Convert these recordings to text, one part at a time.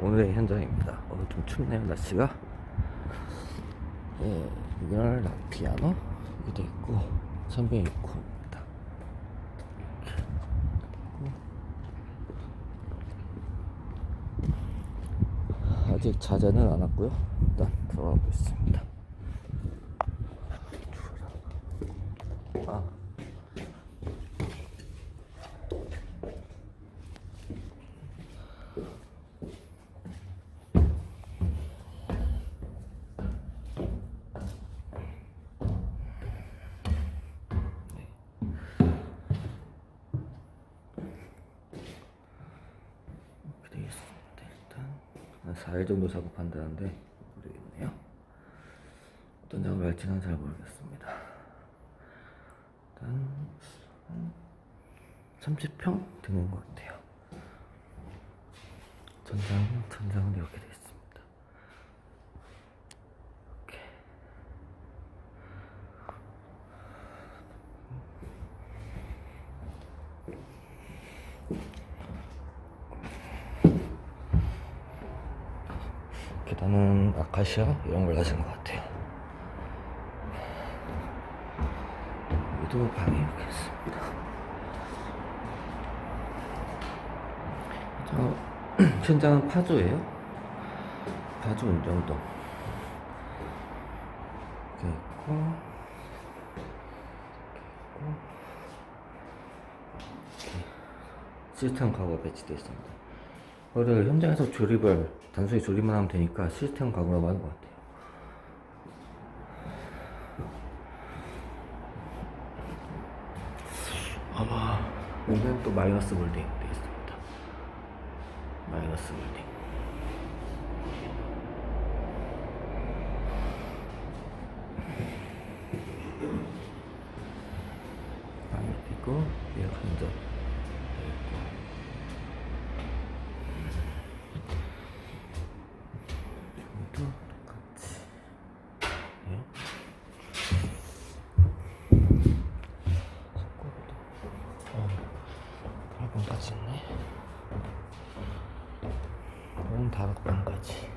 오늘의 현장입니다. 오늘 좀 춥네요, 날씨가. 네, 여기는 피아노 여기도 있고 선배 있고 입니다. 아직 자재는 안 왔고요. 일단 들어가고 있습니다. 일단 4일 정도 작업한다는데 모르겠네요. 어떤 작업을 할지는 잘 모르겠습니다. 일단 30평 되는 것 같아요. 천장은 이렇게 되어 있습니다. 이렇게. 계단은 아카시아 이런 걸 하신 것 같아요. 여기도 방이 이렇게 있습니다. 현장은 파주예요. 파주 운정동 이렇게 있고, 이렇게 시스템 가구가 배치되어 있습니다. 그래서 현장에서 단순히 조립만 하면 되니까 시스템 가구라고 하는 것 같아요. 여기는 또 마이너스 몰딩 되어 있습니다. 마이너스 몰딩. 방이 있고, 위에 간접 되어 있고. 여기도 똑같이. 예. 다락방까지 있네. 이건 다락방까지.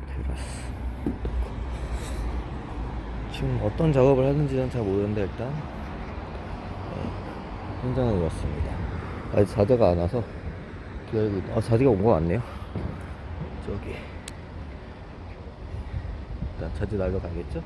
테라스. 지금 어떤 작업을 하는지는 잘 모르는데 일단 현장에 왔습니다. 아직 자재가 안 와서 기다리고 있다. 자재가 온 거 같네요. 저기 일단 자재 날려 가겠죠?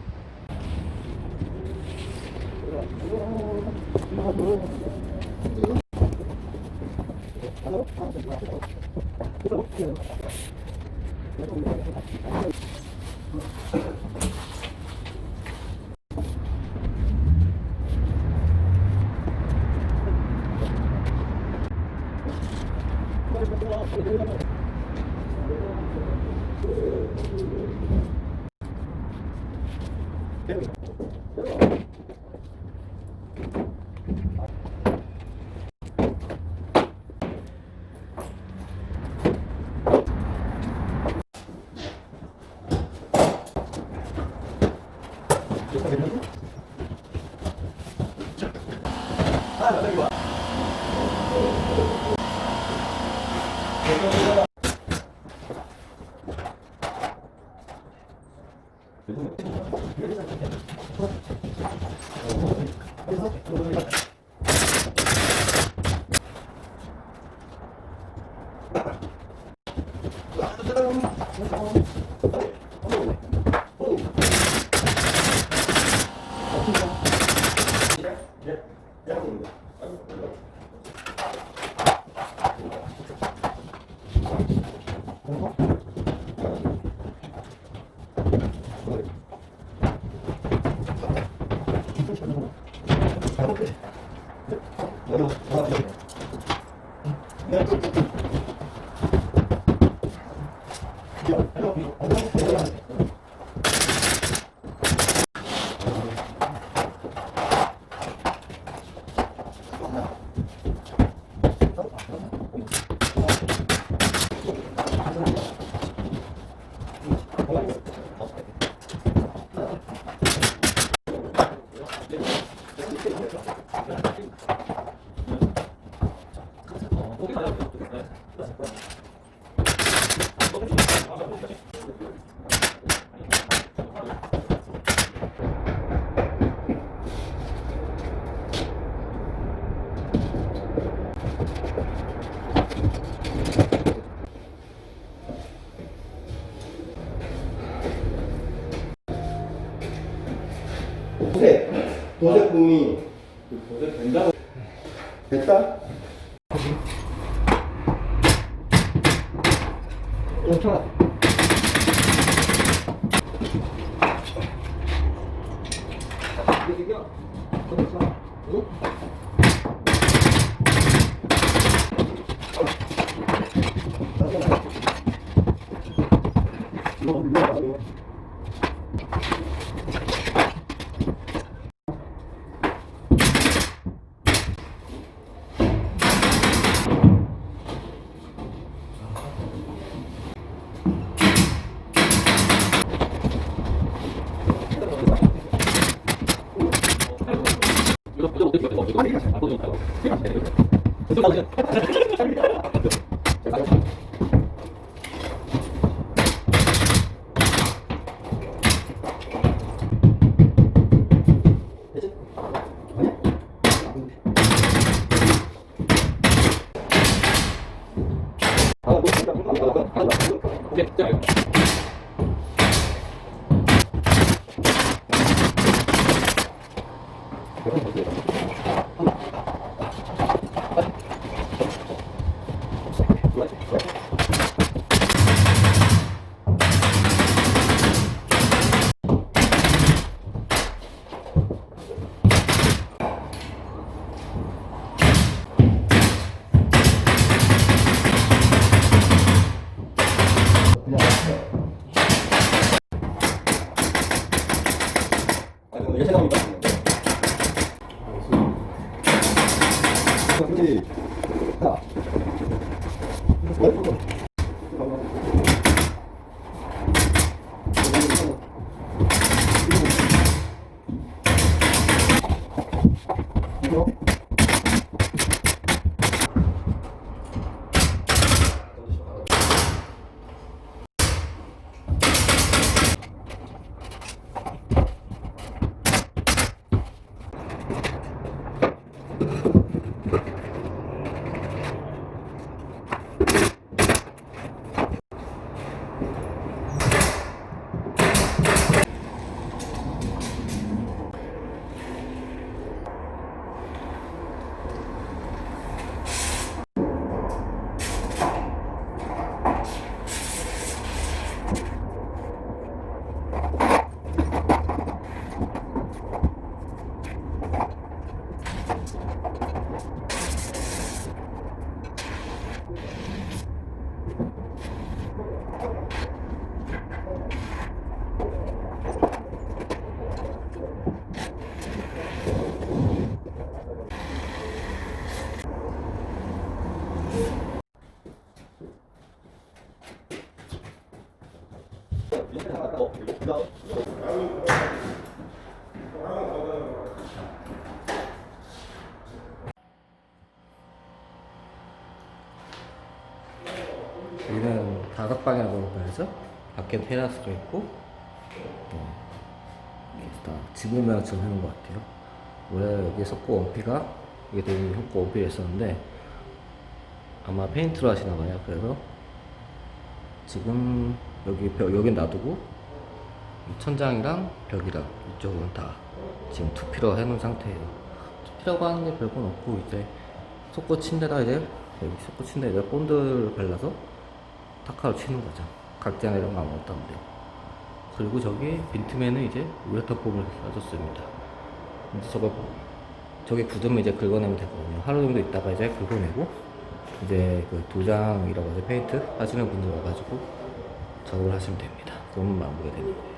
도색 붐이 도색 된다고 됐다? 괜찮아. 여기는 다락방이라고 봐야죠. 밖에 테라스도 있고, 이렇게 다 지붕 모양처럼 해놓은 것 같아요. 원래 여기 석고 원피가 이게 되게 석고 원피를 했었는데 아마 페인트로 하시나봐요. 그래서 지금 여긴 놔두고 천장이랑 벽이랑 이쪽은 다 지금 투피로 해놓은 상태예요. 투피라고 하는 게 별건 없고 이제 석고 침대다 이제 여기 석고 침대에다 본드를 발라서 타카로 치는 거죠. 각재나 이런 거 아무것도 안 돼요. 그리고 저기 빈틈에는 이제 우레탄 폼을 놔줬습니다. 이제 저기 굳으면 이제 긁어내면 되거든요. 하루 정도 있다가 이제 긁어내고 이제 그 도장이라고 해서 페인트 하시는 분들 와가지고 작업을 하시면 됩니다. 그러면 마무리가 되는 거예요.